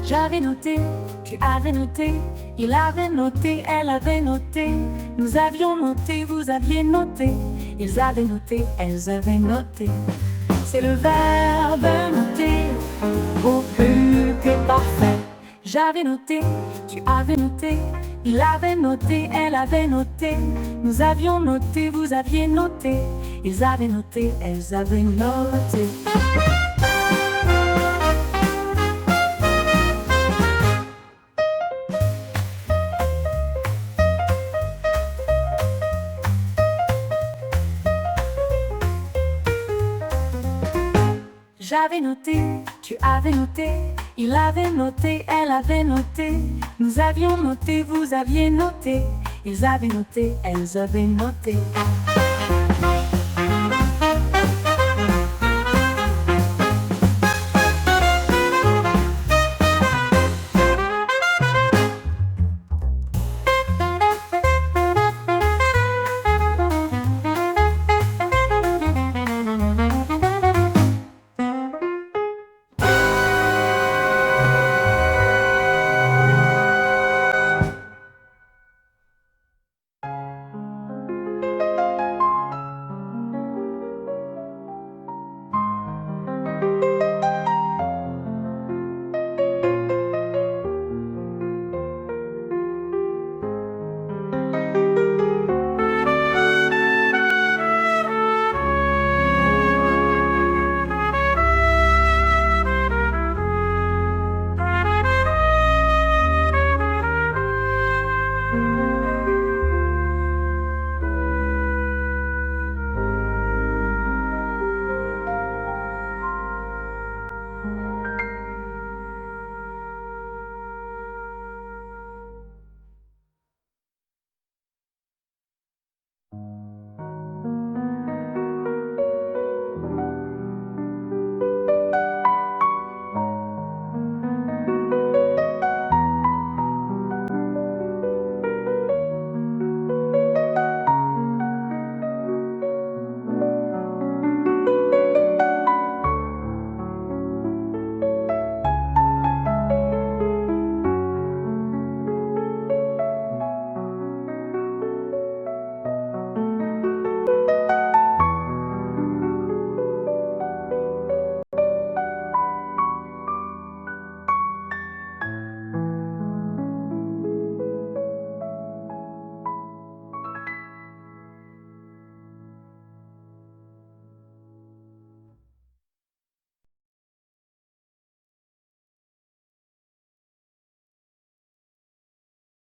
J'avais noté, tu avais noté, il avait noté, elle avait noté, nous avions noté, vous aviez noté, ils avaient noté, elles avaient noté. C'est le verbe noter, au plus que parfait. J'avais noté, tu avais noté, il avait noté, elle avait noté, nous avions noté, vous aviez noté, ils avaient noté, elles avaient noté. J'avais noté, tu avais noté, il avait noté, elle avait noté, nous avions noté, vous aviez noté, ils avaient noté, elles avaient noté.